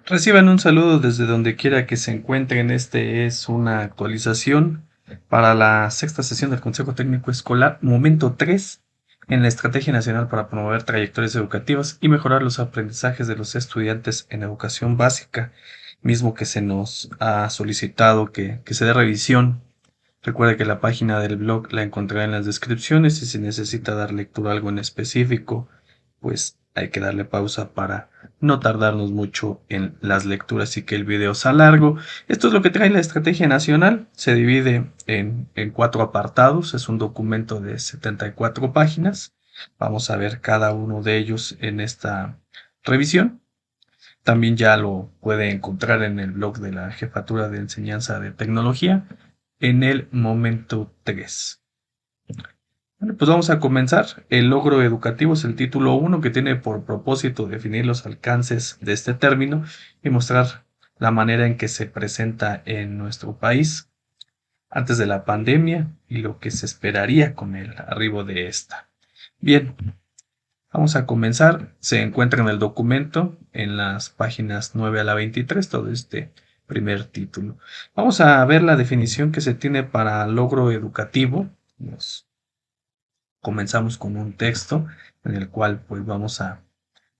Reciban un saludo desde donde quiera que se encuentren. Este es una actualización para la sexta sesión del Consejo Técnico Escolar, momento 3, en la Estrategia Nacional para promover trayectorias educativas y mejorar los aprendizajes de los estudiantes en educación básica, mismo que se nos ha solicitado que se dé revisión. Recuerde que la página del blog la encontrará en las descripciones y si necesita dar lectura a algo en específico, pues hay que darle pausa para no tardarnos mucho en las lecturas y que el video sea largo. Esto es lo que trae la Estrategia Nacional. Se divide en 4 apartados. Es un documento de 74 páginas. Vamos a ver cada uno de ellos en esta revisión. También ya lo puede encontrar en el blog de la Jefatura de Enseñanza de Tecnología en el momento 3. Bueno, pues vamos a comenzar. El logro educativo es el título 1 que tiene por propósito definir los alcances de este término y mostrar la manera en que se presenta en nuestro país antes de la pandemia y lo que se esperaría con el arribo de esta. Bien, vamos a comenzar. Se encuentra en el documento en las páginas 9 a la 23 todo este primer título. Vamos a ver la definición que se tiene para logro educativo. Nos comenzamos con un texto en el cual pues vamos a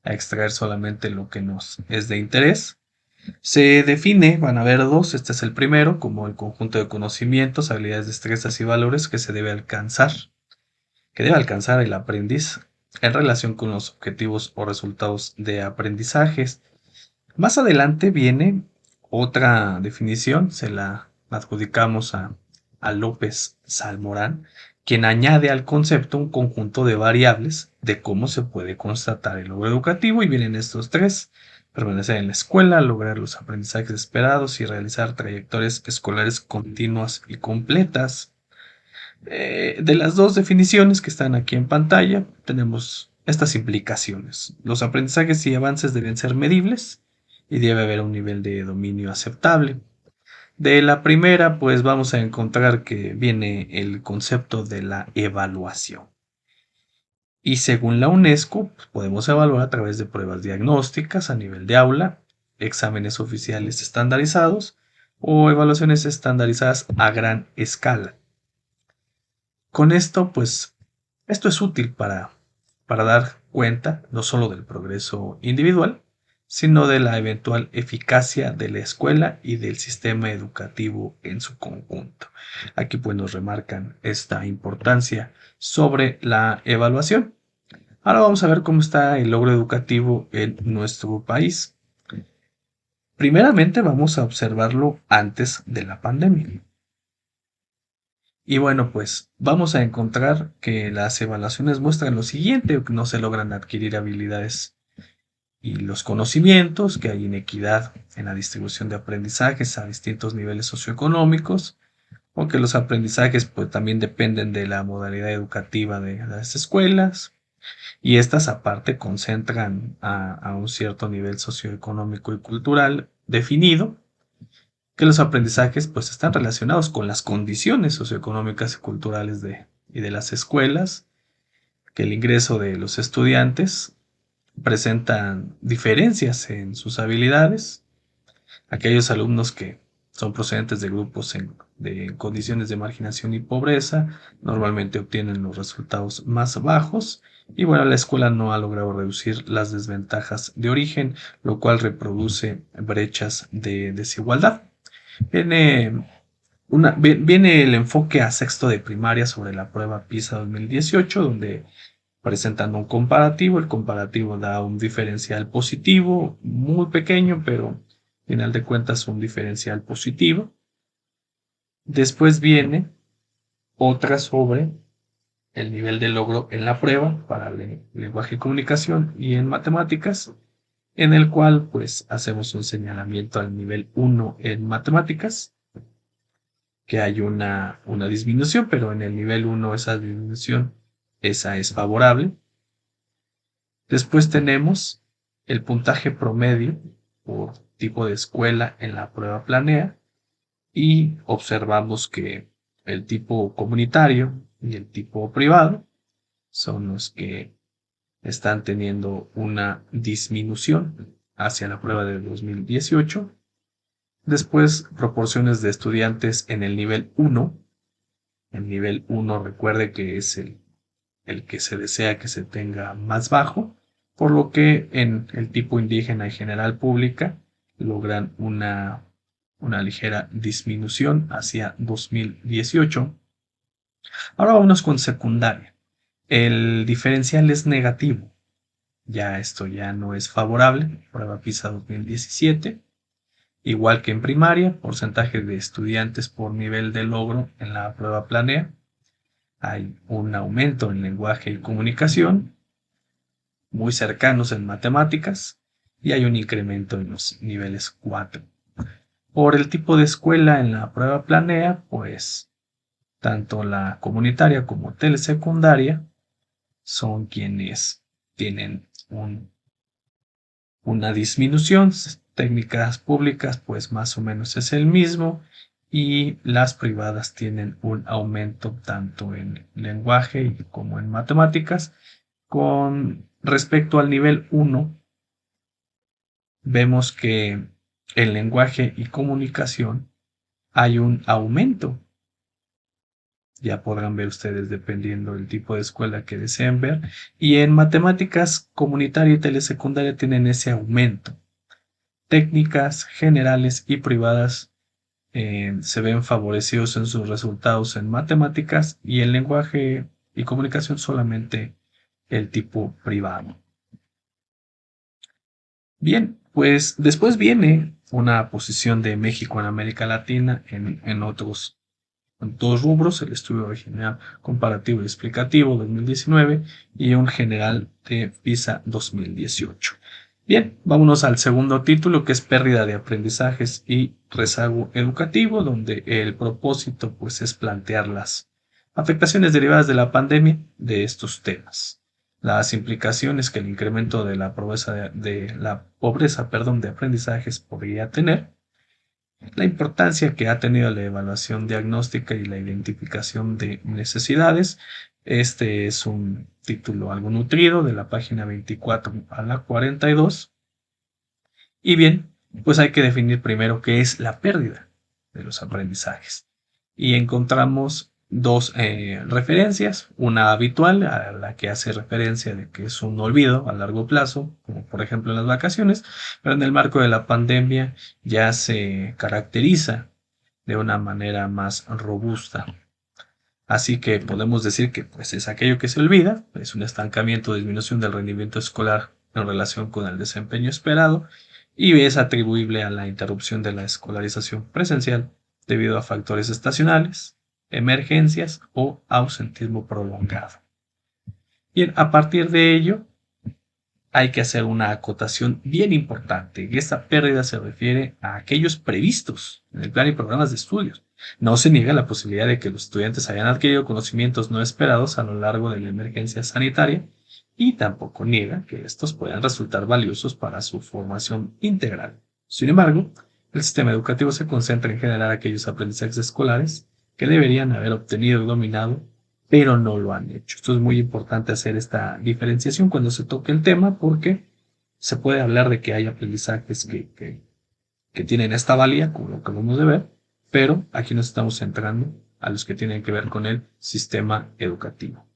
extraer solamente lo que nos es de interés. Se define, van a haber dos, este es el primero, como el conjunto de conocimientos, habilidades, destrezas y valores que debe alcanzar el aprendiz en relación con los objetivos o resultados de aprendizajes. Más adelante viene otra definición, se la adjudicamos a López Salmorán, quien añade al concepto un conjunto de variables de cómo se puede constatar el logro educativo y vienen estos tres: permanecer en la escuela, lograr los aprendizajes esperados y realizar trayectorias escolares continuas y completas. De las dos definiciones que están aquí en pantalla, tenemos estas implicaciones. Los aprendizajes y avances deben ser medibles y debe haber un nivel de dominio aceptable. De la primera, pues vamos a encontrar que viene el concepto de la evaluación. Y según la UNESCO, pues, podemos evaluar a través de pruebas diagnósticas a nivel de aula, exámenes oficiales estandarizados o evaluaciones estandarizadas a gran escala. Con esto, pues, esto es útil para dar cuenta no solo del progreso individual, sino de la eventual eficacia de la escuela y del sistema educativo en su conjunto. Aquí pues nos remarcan esta importancia sobre la evaluación. Ahora vamos a ver cómo está el logro educativo en nuestro país. Primeramente vamos a observarlo antes de la pandemia. Y bueno, pues vamos a encontrar que las evaluaciones muestran lo siguiente: que no se logran adquirir habilidades y los conocimientos, que hay inequidad en la distribución de aprendizajes a distintos niveles socioeconómicos, o que los aprendizajes pues también dependen de la modalidad educativa de las escuelas, y estas aparte concentran a un cierto nivel socioeconómico y cultural definido, que los aprendizajes pues están relacionados con las condiciones socioeconómicas y culturales y de las escuelas, que el ingreso de los estudiantes presentan diferencias en sus habilidades. Aquellos alumnos que son procedentes de grupos de condiciones de marginación y pobreza normalmente obtienen los resultados más bajos, y bueno, la escuela no ha logrado reducir las desventajas de origen, lo cual reproduce brechas de desigualdad. Viene viene el enfoque a sexto de primaria sobre la prueba PISA 2018, donde presentan un comparativo. El comparativo da un diferencial positivo, muy pequeño, pero al final de cuentas un diferencial positivo. Después viene otra sobre el nivel de logro en la prueba para lenguaje y comunicación y en matemáticas, en el cual pues hacemos un señalamiento al nivel 1 en matemáticas, que hay una disminución, pero en el nivel 1 esa disminución, esa es favorable. Después tenemos el puntaje promedio por tipo de escuela en la prueba Planea, y observamos que el tipo comunitario y el tipo privado son los que están teniendo una disminución. hacia la prueba de 2018. Después, proporciones de estudiantes en el nivel 1. El nivel 1, recuerde que es el que se desea que se tenga más bajo, por lo que en el tipo indígena y general pública logran una ligera disminución hacia 2018. Ahora vámonos con secundaria. El diferencial es negativo. Ya esto ya no es favorable. Prueba PISA 2017. Igual que en primaria, porcentaje de estudiantes por nivel de logro en la prueba planea. Hay un aumento en lenguaje y comunicación, muy cercanos en matemáticas, y hay un incremento en los niveles 4. Por el tipo de escuela en la prueba planea, pues tanto la comunitaria como telesecundaria son quienes tienen una disminución. Técnicas públicas, pues más o menos es el mismo, y las privadas tienen un aumento tanto en lenguaje como en matemáticas. Con respecto al nivel 1, vemos que en lenguaje y comunicación hay un aumento. Ya podrán ver ustedes dependiendo del tipo de escuela que deseen ver. Y en matemáticas comunitaria y telesecundaria tienen ese aumento. Técnicas generales y privadas se ven favorecidos en sus resultados en matemáticas, y en lenguaje y comunicación solamente el tipo privado. Bien, pues después viene una posición de México en América Latina en otros dos rubros: el estudio original comparativo y explicativo 2019 y un general de PISA 2018. Bien, vámonos al segundo título, que es pérdida de aprendizajes y rezago educativo, donde el propósito pues es plantear las afectaciones derivadas de la pandemia de estos temas, las implicaciones que el incremento de la pobreza de aprendizajes podría tener, la importancia que ha tenido la evaluación diagnóstica y la identificación de necesidades. Este es un título algo nutrido, de la página 24 a la 42. Y bien, pues hay que definir primero qué es la pérdida de los aprendizajes. Y encontramos dos referencias: una habitual, a la que hace referencia de que es un olvido a largo plazo, como por ejemplo en las vacaciones, pero en el marco de la pandemia ya se caracteriza de una manera más robusta. Así que podemos decir que pues, es aquello que se olvida, es un estancamiento o disminución del rendimiento escolar en relación con el desempeño esperado, y es atribuible a la interrupción de la escolarización presencial debido a factores estacionales, emergencias o ausentismo prolongado. Bien, a partir de ello, hay que hacer una acotación bien importante, y esta pérdida se refiere a aquellos previstos en el plan y programas de estudios. No se niega la posibilidad de que los estudiantes hayan adquirido conocimientos no esperados a lo largo de la emergencia sanitaria, y tampoco niega que estos puedan resultar valiosos para su formación integral. Sin embargo, el sistema educativo se concentra en generar aquellos aprendizajes escolares que deberían haber obtenido y dominado, pero no lo han hecho. Esto es muy importante, hacer esta diferenciación cuando se toque el tema, porque se puede hablar de que hay aprendizajes que tienen esta valía, como lo acabamos de ver, pero aquí nos estamos centrando a los que tienen que ver con el sistema educativo.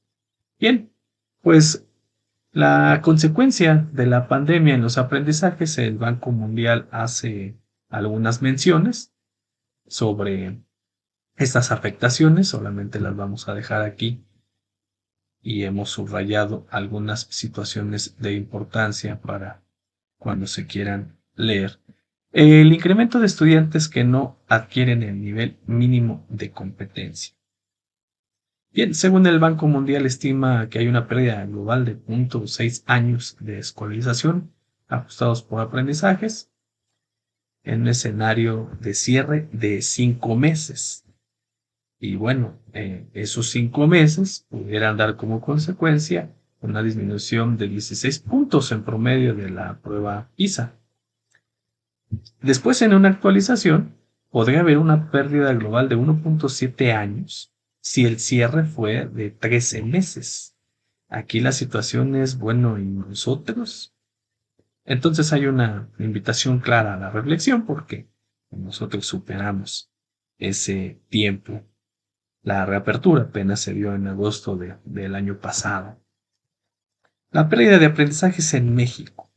Bien, pues la consecuencia de la pandemia en los aprendizajes, el Banco Mundial hace algunas menciones sobre estas afectaciones, solamente las vamos a dejar aquí, y hemos subrayado algunas situaciones de importancia para cuando se quieran leer. El incremento de estudiantes que no adquieren el nivel mínimo de competencia. Bien, según el Banco Mundial, estima que hay una pérdida global de 0.6 años de escolarización ajustados por aprendizajes en un escenario de cierre de 5 meses. Y bueno, esos 5 meses pudieran dar como consecuencia una disminución de 16 puntos en promedio de la prueba PISA. Después, en una actualización, podría haber una pérdida global de 1.7 años si el cierre fue de 13 meses. Aquí la situación es, bueno, ¿y nosotros? Entonces hay una invitación clara a la reflexión porque nosotros superamos ese tiempo. La reapertura apenas se dio en agosto del año pasado. La pérdida de aprendizajes en México.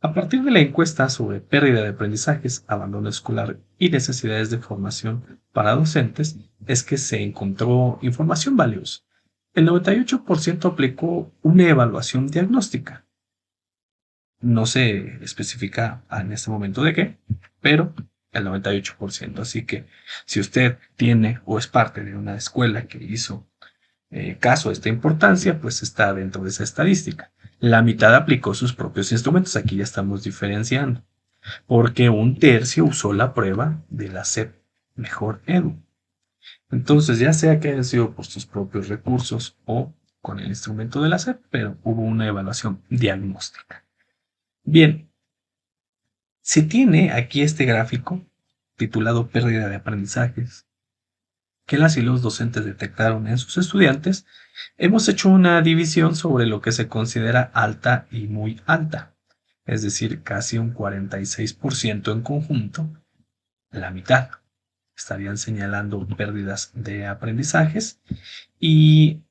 A partir de la encuesta sobre pérdida de aprendizajes, abandono escolar y necesidades de formación para docentes, es que se encontró información valiosa. El 98% aplicó una evaluación diagnóstica. No se especifica en este momento de qué, pero el 98%. Así que si usted tiene o es parte de una escuela que hizo caso a esta importancia, pues está dentro de esa estadística. La mitad aplicó sus propios instrumentos. Aquí ya estamos diferenciando, porque un tercio usó la prueba de la SEP Mejor Edu. Entonces, ya sea que haya sido por sus propios recursos o con el instrumento de la SEP, pero hubo una evaluación diagnóstica. Bien, se tiene aquí este gráfico titulado Pérdida de aprendizajes que las y los docentes detectaron en sus estudiantes. Hemos hecho una división sobre lo que se considera alta y muy alta, es decir, casi un 46% en conjunto, la mitad estarían señalando pérdidas de aprendizajes, y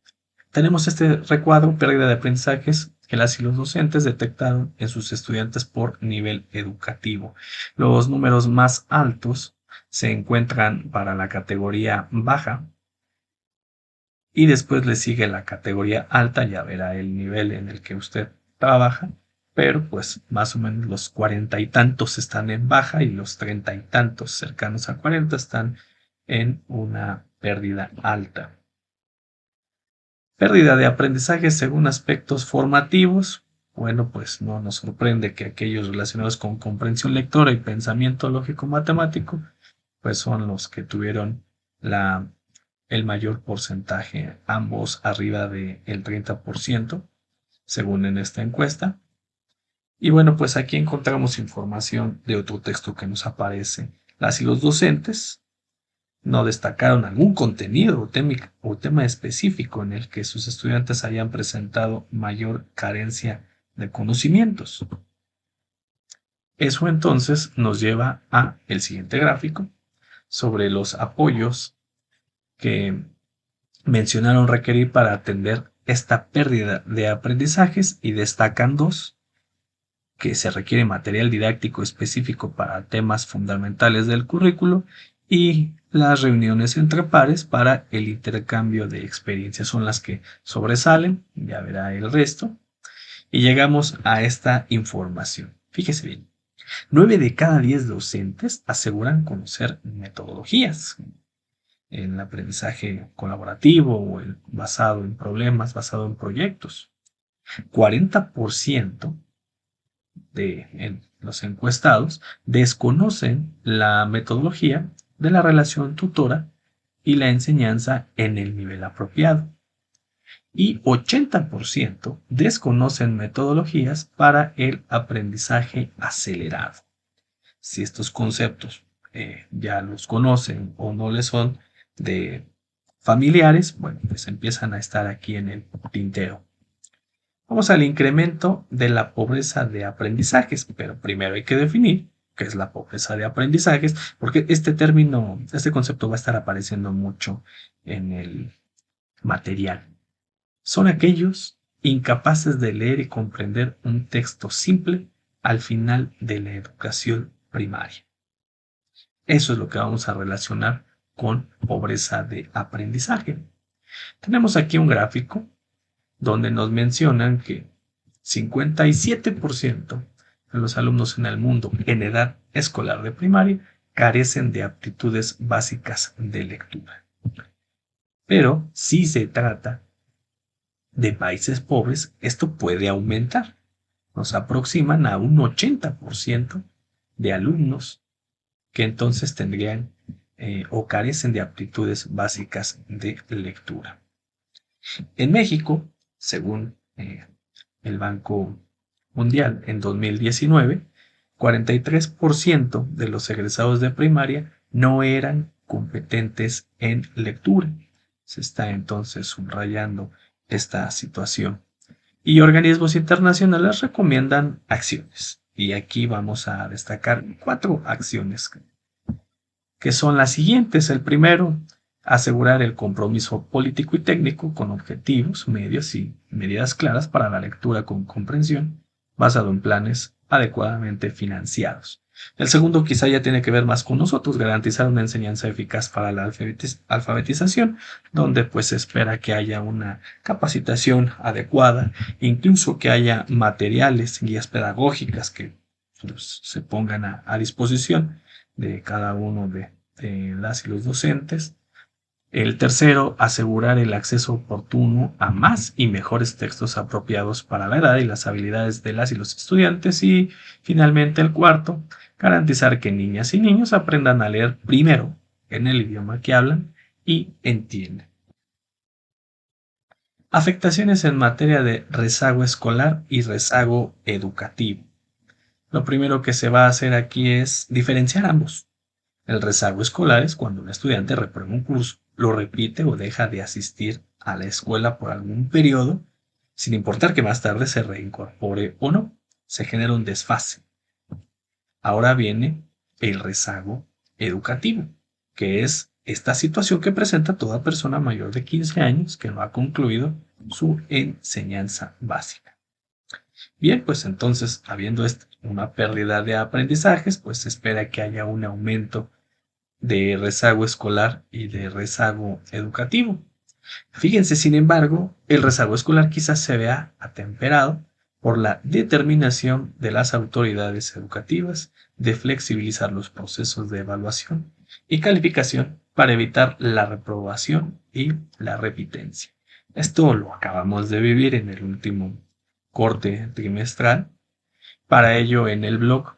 tenemos este recuadro, pérdida de aprendizajes que las y los docentes detectaron en sus estudiantes por nivel educativo. Los números más altos se encuentran para la categoría baja, y después le sigue la categoría alta, ya verá el nivel en el que usted trabaja, pero pues más o menos los 40 y tantos están en baja y los 30 y tantos cercanos a 40 están en una pérdida alta. Pérdida de aprendizaje según aspectos formativos. Bueno, pues no nos sorprende que aquellos relacionados con comprensión lectora y pensamiento lógico matemático, pues son los que tuvieron el mayor porcentaje, ambos arriba del 30%, según en esta encuesta. Y bueno, pues aquí encontramos información de otro texto que nos aparece. Las y los docentes no destacaron algún contenido o tema específico en el que sus estudiantes hayan presentado mayor carencia de conocimientos. Eso entonces nos lleva a el siguiente gráfico sobre los apoyos que mencionaron requerir para atender esta pérdida de aprendizajes, y destacan dos: que se requiere material didáctico específico para temas fundamentales del currículo, y las reuniones entre pares para el intercambio de experiencias son las que sobresalen, ya verá el resto. Y llegamos a esta información. Fíjese bien, 9 de cada 10 docentes aseguran conocer metodologías en el aprendizaje colaborativo o el basado en problemas, basado en proyectos. 40% de los encuestados desconocen la metodología de la relación tutora y la enseñanza en el nivel apropiado. Y 80% desconocen metodologías para el aprendizaje acelerado. Si estos conceptos ya los conocen o no les son de familiares, bueno, pues empiezan a estar aquí en el tintero. Vamos al incremento de la pobreza de aprendizajes, pero primero hay que definir qué es la pobreza de aprendizajes, porque este concepto va a estar apareciendo mucho en el material. Son aquellos incapaces de leer y comprender un texto simple al final de la educación primaria. Eso es lo que vamos a relacionar con pobreza de aprendizaje. Tenemos aquí un gráfico donde nos mencionan que 57% de los alumnos en el mundo en edad escolar de primaria carecen de aptitudes básicas de lectura. Pero si se trata de países pobres, esto puede aumentar. Nos aproximan a un 80% de alumnos que entonces tendrían o carecen de aptitudes básicas de lectura. En México, según el Banco Mundial, en 2019, 43% de los egresados de primaria no eran competentes en lectura. Se está entonces subrayando esta situación. Y organismos internacionales recomiendan acciones. Y aquí vamos a destacar 4 acciones que son las siguientes. El primero, asegurar el compromiso político y técnico con objetivos, medios y medidas claras para la lectura con comprensión, basado en planes adecuadamente financiados. El segundo quizá ya tiene que ver más con nosotros, garantizar una enseñanza eficaz para la alfabetización, donde pues se espera que haya una capacitación adecuada, incluso que haya materiales, guías pedagógicas que pues, se pongan a disposición de cada uno de las y los docentes. El tercero, asegurar el acceso oportuno a más y mejores textos apropiados para la edad y las habilidades de las y los estudiantes. Y finalmente el cuarto, garantizar que niñas y niños aprendan a leer primero en el idioma que hablan y entienden. Afectaciones en materia de rezago escolar y rezago educativo. Lo primero que se va a hacer aquí es diferenciar ambos. El rezago escolar es cuando un estudiante reprueba un curso, lo repite o deja de asistir a la escuela por algún periodo, sin importar que más tarde se reincorpore o no. Se genera un desfase. Ahora viene el rezago educativo, que es esta situación que presenta toda persona mayor de 15 años que no ha concluido su enseñanza básica. Bien, pues entonces, habiendo una pérdida de aprendizajes, pues se espera que haya un aumento de rezago escolar y de rezago educativo. Fíjense, sin embargo, el rezago escolar quizás se vea atemperado por la determinación de las autoridades educativas de flexibilizar los procesos de evaluación y calificación para evitar la reprobación y la repitencia. Esto lo acabamos de vivir en el último corte trimestral. Para ello, en el blog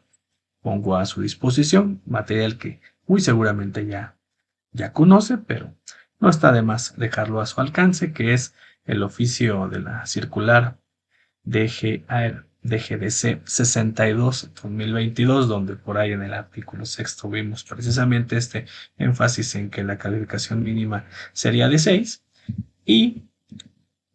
pongo a su disposición material que muy seguramente ya conoce, pero no está de más dejarlo a su alcance, que es el oficio de la circular DGDC 62-2022, donde por ahí en el artículo sexto vimos precisamente este énfasis en que la calificación mínima sería de 6 y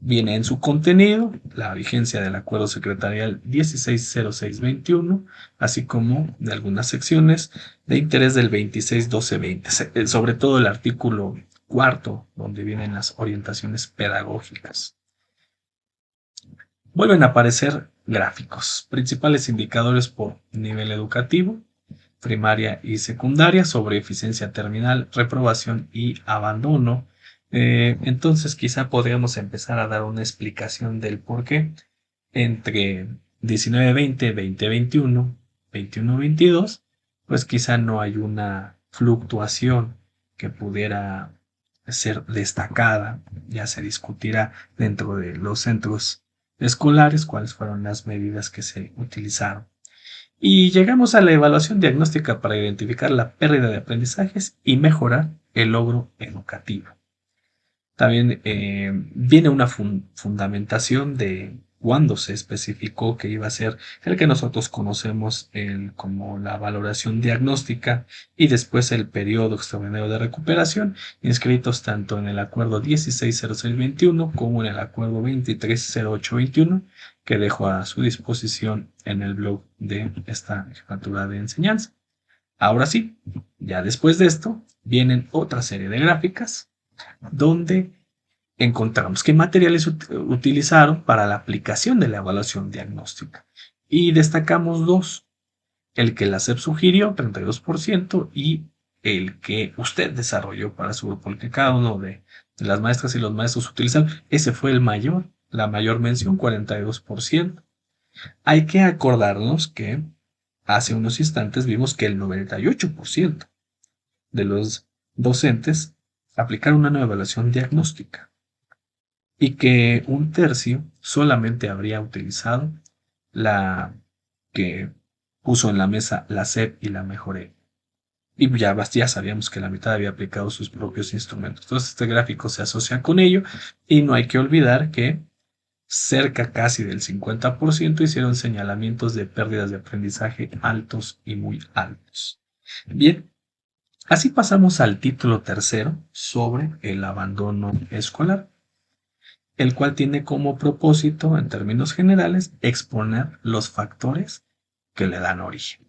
viene en su contenido la vigencia del acuerdo secretarial 160621, así como de algunas secciones de interés del 261220, sobre todo el artículo cuarto, donde vienen las orientaciones pedagógicas. Vuelven a aparecer gráficos, principales indicadores por nivel educativo, primaria y secundaria, sobre eficiencia terminal, reprobación y abandono. Entonces quizá podríamos empezar a dar una explicación del por qué entre 19-20, 20-21, 21-22, pues quizá no hay una fluctuación que pudiera ser destacada. Ya se discutirá dentro de los centros escolares cuáles fueron las medidas que se utilizaron. Y llegamos a la evaluación diagnóstica para identificar la pérdida de aprendizajes y mejorar el logro educativo. También viene una fundamentación de cuándo se especificó que iba a ser el que nosotros conocemos como la valoración diagnóstica y después el periodo extraordinario de recuperación, inscritos tanto en el acuerdo 160621 como en el acuerdo 230821, que dejo a su disposición en el blog de esta jefatura de enseñanza. Ahora sí, ya después de esto, vienen otra serie de gráficas donde encontramos qué materiales utilizaron para la aplicación de la evaluación diagnóstica. Y destacamos dos: el que la SEP sugirió, 32%, y el que usted desarrolló para su grupo, el que cada uno de las maestras y los maestros utilizan. Ese fue la mayor mención, 42%. Hay que acordarnos que hace unos instantes vimos que el 98% de los docentes aplicaron una nueva evaluación diagnóstica y que un tercio solamente habría utilizado la que puso en la mesa la SEP y la Mejoré. Y ya sabíamos que la mitad había aplicado sus propios instrumentos. Entonces este gráfico se asocia con ello y no hay que olvidar que cerca casi del 50% hicieron señalamientos de pérdidas de aprendizaje altos y muy altos. Bien, así pasamos al título tercero sobre el abandono escolar. el cual tiene como propósito, en términos generales, exponer los factores que le dan origen.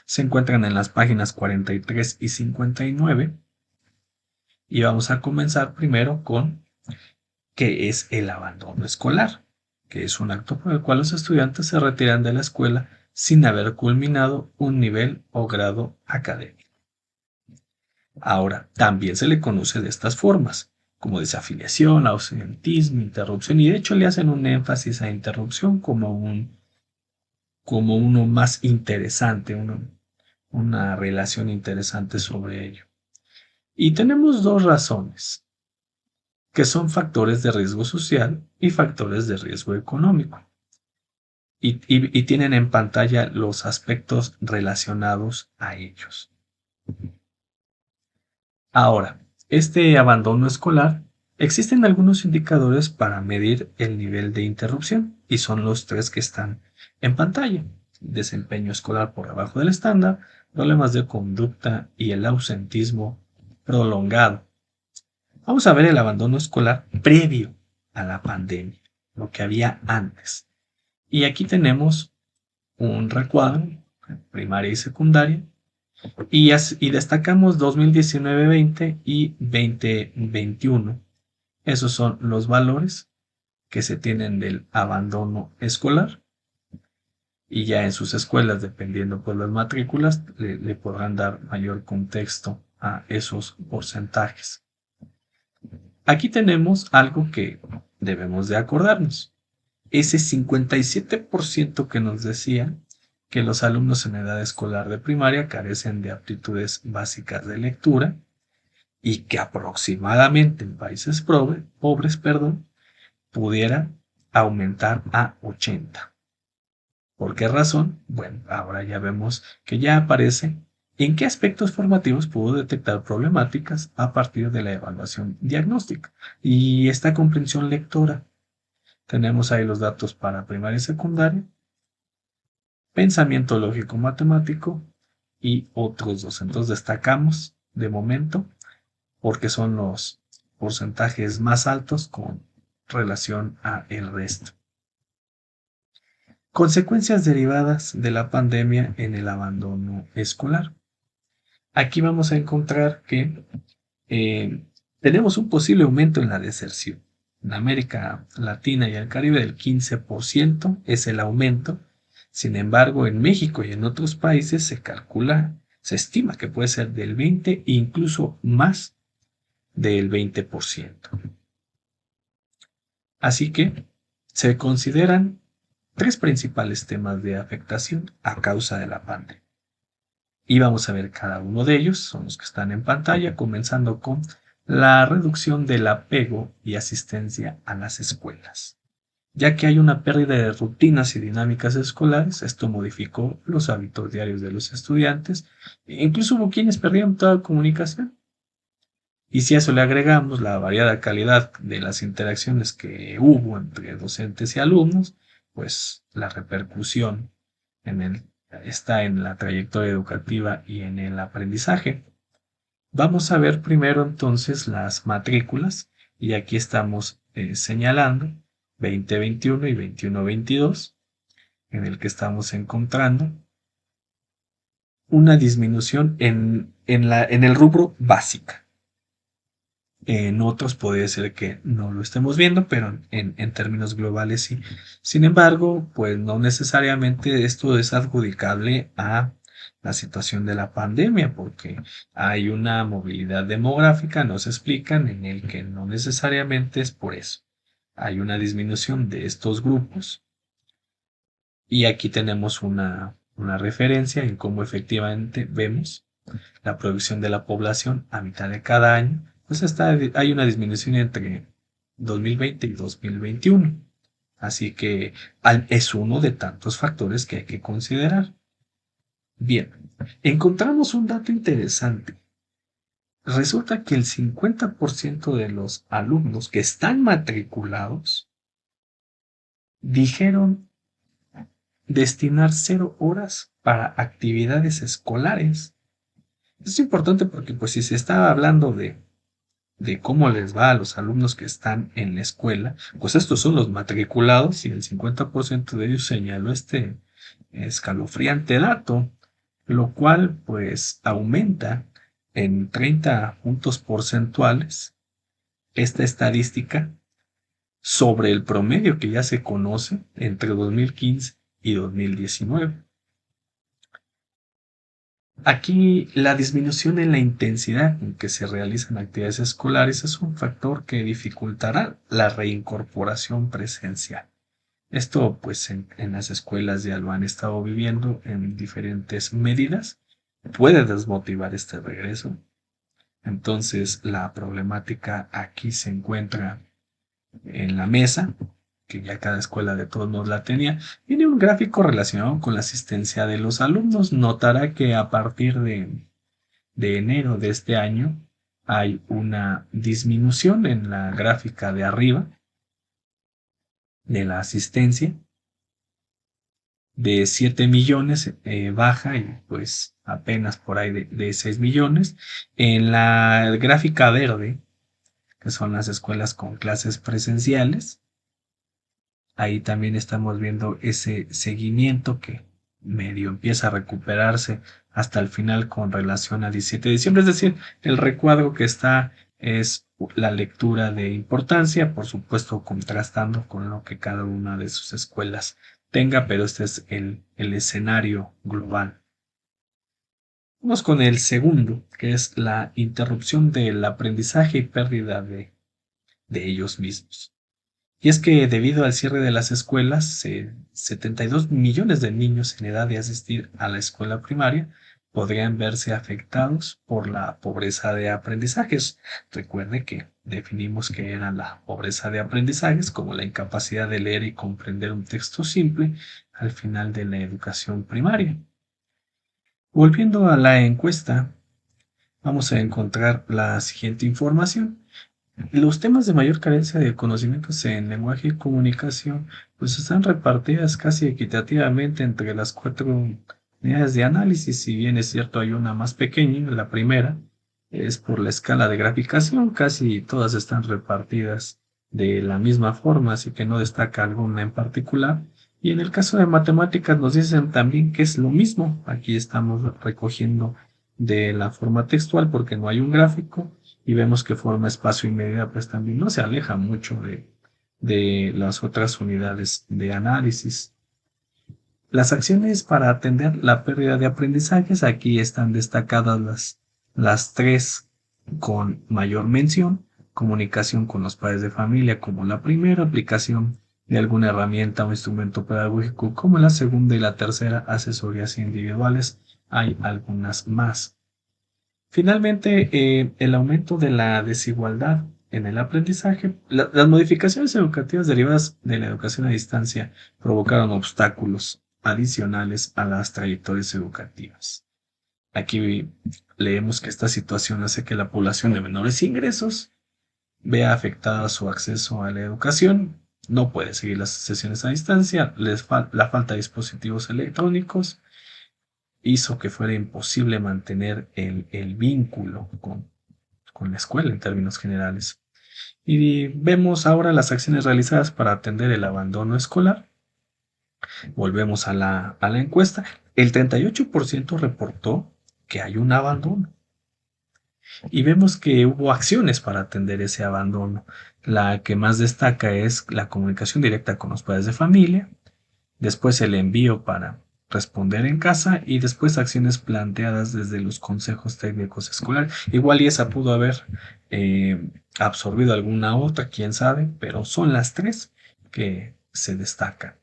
Se encuentran en las páginas 43 y 59 y vamos a comenzar primero con qué es el abandono escolar, que es un acto por el cual los estudiantes se retiran de la escuela sin haber culminado un nivel o grado académico. Ahora, también se le conoce de estas formas, como desafiliación, ausentismo, interrupción, y de hecho le hacen un énfasis a interrupción como uno más interesante, una relación interesante sobre ello. Y tenemos dos razones, que son factores de riesgo social y factores de riesgo económico. Y tienen en pantalla los aspectos relacionados a ellos. Ahora, este abandono escolar, existen algunos indicadores para medir el nivel de interrupción y son los tres que están en pantalla. Desempeño escolar por debajo del estándar, problemas de conducta y el ausentismo prolongado. Vamos a ver el abandono escolar previo a la pandemia, lo que había antes. Y aquí tenemos un recuadro, primaria y secundaria, y destacamos 2019-20 y 2021. Esos son los valores que se tienen del abandono escolar. Y ya en sus escuelas, dependiendo por las matrículas, le podrán dar mayor contexto a esos porcentajes. Aquí tenemos algo que debemos de acordarnos. Ese 57% que nos decía que los alumnos en edad escolar de primaria carecen de aptitudes básicas de lectura y que aproximadamente en países pobres, pudiera aumentar a 80. ¿Por qué razón? Bueno, ahora ya vemos que ya aparece en qué aspectos formativos pudo detectar problemáticas a partir de la evaluación diagnóstica y esta comprensión lectora. Tenemos ahí los datos para primaria y secundaria, pensamiento lógico matemático y otros dos. Entonces destacamos de momento porque son los porcentajes más altos con relación a el resto. Consecuencias derivadas de la pandemia en el abandono escolar. Aquí vamos a encontrar que tenemos un posible aumento en la deserción. En América Latina y el Caribe del 15% es el aumento. Sin embargo, en México y en otros países se estima que puede ser del 20 e incluso más del 20%. Así que se consideran tres principales temas de afectación a causa de la pandemia. Y vamos a ver cada uno de ellos, son los que están en pantalla, comenzando con la reducción del apego y asistencia a las escuelas. Ya que hay una pérdida de rutinas y dinámicas escolares, esto modificó los hábitos diarios de los estudiantes, e incluso hubo quienes perdieron toda comunicación. Y si a eso le agregamos la variada calidad de las interacciones que hubo entre docentes y alumnos, pues la repercusión está en la trayectoria educativa y en el aprendizaje. Vamos a ver primero entonces las matrículas y aquí estamos señalando 2021 y 21-22 en el que estamos encontrando una disminución en el rubro básica. En otros puede ser que no lo estemos viendo, pero en términos globales sí. Sin embargo, pues no necesariamente esto es adjudicable a la situación de la pandemia, porque hay una movilidad demográfica, nos explican, en el que no necesariamente es por eso. Hay una disminución de estos grupos y aquí tenemos una referencia en cómo efectivamente vemos la producción de la población a mitad de cada año, pues hay una disminución entre 2020 y 2021. Así que es uno de tantos factores que hay que considerar. Bien, encontramos un dato interesante. Resulta que el 50% de los alumnos que están matriculados dijeron destinar 0 horas para actividades escolares. Es importante porque pues si se está hablando de de cómo les va a los alumnos que están en la escuela, pues estos son los matriculados y el 50% de ellos señaló este escalofriante dato, lo cual pues aumenta en 30 puntos porcentuales esta estadística sobre el promedio que ya se conoce entre 2015 y 2019. Aquí la disminución en la intensidad en que se realizan actividades escolares es un factor que dificultará la reincorporación presencial. Esto pues en las escuelas ya lo han estado viviendo en diferentes medidas. Puede desmotivar este regreso. Entonces la problemática aquí se encuentra en la mesa, que ya cada escuela de todos modos la tenía. Viene un gráfico relacionado con la asistencia de los alumnos. Notará que a partir de enero de este año hay una disminución en la gráfica de arriba de la asistencia de 7 millones, baja y pues apenas por ahí de 6 millones. En la gráfica verde, que son las escuelas con clases presenciales, ahí también estamos viendo ese seguimiento que medio empieza a recuperarse hasta el final con relación a 17 de diciembre. Es decir, el recuadro que está es la lectura de importancia, por supuesto contrastando con lo que cada una de sus escuelas tenga, pero este es el escenario global. Vamos con el segundo, que es la interrupción del aprendizaje y pérdida de ellos mismos. Y es que debido al cierre de las escuelas, 72 millones de niños en edad de asistir a la escuela primaria podrían verse afectados por la pobreza de aprendizajes. Recuerde que definimos que era la pobreza de aprendizajes como la incapacidad de leer y comprender un texto simple al final de la educación primaria. Volviendo a la encuesta, vamos a encontrar la siguiente información. Los temas de mayor carencia de conocimientos en lenguaje y comunicación pues están repartidas casi equitativamente entre las 4 unidades de análisis. Si bien es cierto hay una más pequeña, la primera es por la escala de graficación, casi todas están repartidas de la misma forma, así que no destaca alguna en particular. Y en el caso de matemáticas nos dicen también que es lo mismo. Aquí estamos recogiendo de la forma textual porque no hay un gráfico y vemos que forma espacio y medida pues también no se aleja mucho de las otras unidades de análisis. Las acciones para atender la pérdida de aprendizajes, aquí están destacadas las tres con mayor mención: comunicación con los padres de familia como la primera, aplicación de alguna herramienta o instrumento pedagógico como la segunda, y la tercera, asesorías individuales. Hay algunas más. Finalmente, el aumento de la desigualdad en el aprendizaje. Las modificaciones educativas derivadas de la educación a distancia provocaron obstáculos adicionales a las trayectorias educativas. Aquí leemos que esta situación hace que la población de menores ingresos vea afectada su acceso a la educación, no puede seguir las sesiones a distancia, la falta de dispositivos electrónicos hizo que fuera imposible mantener el vínculo con la escuela en términos generales. Y vemos ahora las acciones realizadas para atender el abandono escolar. Volvemos a la encuesta. El 38% reportó que hay un abandono. Y vemos que hubo acciones para atender ese abandono. La que más destaca es la comunicación directa con los padres de familia, después el envío para responder en casa y después acciones planteadas desde los consejos técnicos escolares. Igual y esa pudo haber absorbido alguna otra, quién sabe, pero son las tres que se destacan.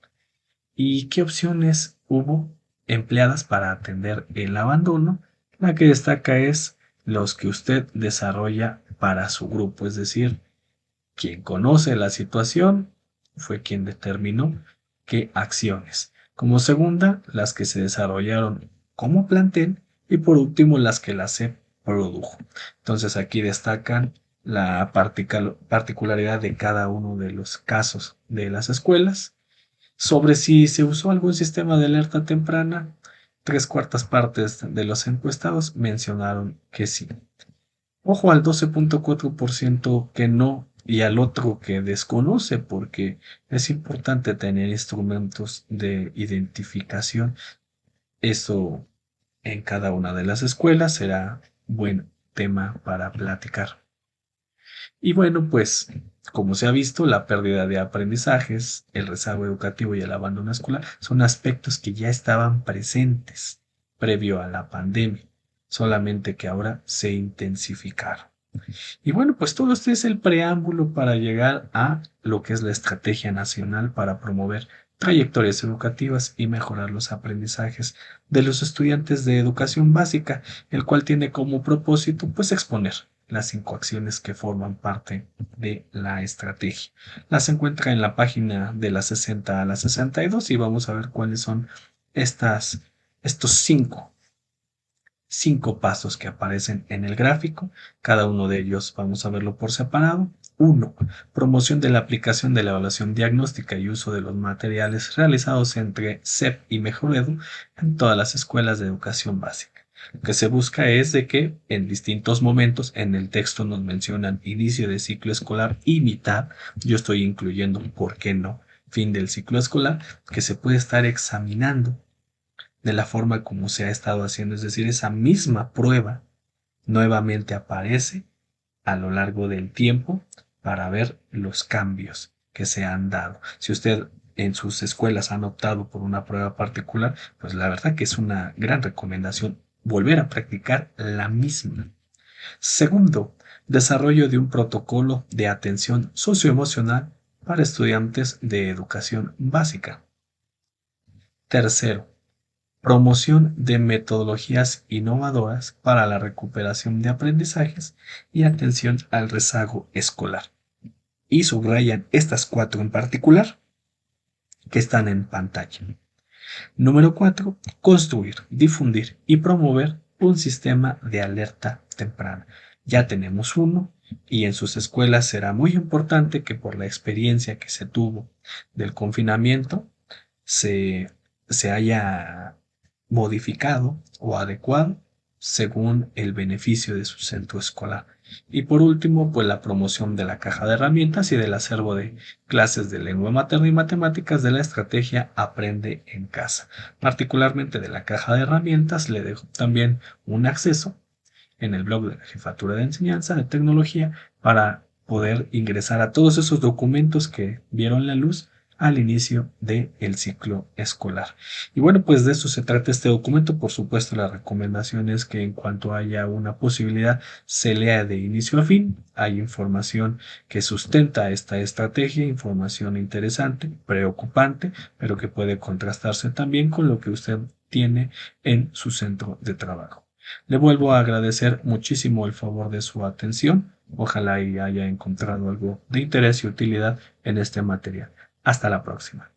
¿Y qué opciones hubo empleadas para atender el abandono? La que destaca es los que usted desarrolla para su grupo, es decir, quien conoce la situación fue quien determinó qué acciones. Como segunda, las que se desarrollaron como plantel, y por último las que la SEP produjo. Entonces aquí destacan la particularidad de cada uno de los casos de las escuelas. Sobre si se usó algún sistema de alerta temprana, 3/4 partes de los encuestados mencionaron que sí. Ojo al 12.4% que no y al otro que desconoce, porque es importante tener instrumentos de identificación. Eso en cada una de las escuelas será buen tema para platicar. Y bueno, pues como se ha visto, la pérdida de aprendizajes, el rezago educativo y el abandono escolar son aspectos que ya estaban presentes previo a la pandemia, solamente que ahora se intensificaron. Y bueno, pues todo este es el preámbulo para llegar a lo que es la Estrategia Nacional para promover trayectorias educativas y mejorar los aprendizajes de los estudiantes de educación básica, el cual tiene como propósito pues exponer las 5 acciones que forman parte de la estrategia. Las encuentra en la página de la 60 a la 62 y vamos a ver cuáles son estos cinco pasos que aparecen en el gráfico. Cada uno de ellos vamos a verlo por separado. 1. Promoción de la aplicación de la evaluación diagnóstica y uso de los materiales realizados entre CEP y Mejoredu en todas las escuelas de educación básica. Lo que se busca es de que en distintos momentos en el texto nos mencionan inicio de ciclo escolar y mitad. Yo estoy incluyendo, ¿por qué no?, fin del ciclo escolar, que se puede estar examinando de la forma como se ha estado haciendo, es decir, esa misma prueba nuevamente aparece a lo largo del tiempo para ver los cambios que se han dado. Si usted en sus escuelas han optado por una prueba particular, pues la verdad que es una gran recomendación volver a practicar la misma. Segundo, desarrollo de un protocolo de atención socioemocional para estudiantes de educación básica. Tercero, promoción de metodologías innovadoras para la recuperación de aprendizajes y atención al rezago escolar. Y subrayan estas 4 en particular que están en pantalla. Número 4. Construir, difundir y promover un sistema de alerta temprana. Ya tenemos uno y en sus escuelas será muy importante que por la experiencia que se tuvo del confinamiento se, se haya modificado o adecuado según el beneficio de su centro escolar. Y por último, pues la promoción de la caja de herramientas y del acervo de clases de lengua materna y matemáticas de la estrategia Aprende en Casa. Particularmente de la caja de herramientas le dejo también un acceso en el blog de la Jefatura de Enseñanza de Tecnología para poder ingresar a todos esos documentos que vieron la luz al inicio del ciclo escolar. Y bueno, pues de eso se trata este documento. Por supuesto, la recomendación es que en cuanto haya una posibilidad se lea de inicio a fin. Hay información que sustenta esta estrategia, información interesante, preocupante, pero que puede contrastarse también con lo que usted tiene en su centro de trabajo. Le vuelvo a agradecer muchísimo el favor de su atención. Ojalá y haya encontrado algo de interés y utilidad en este material. Hasta la próxima.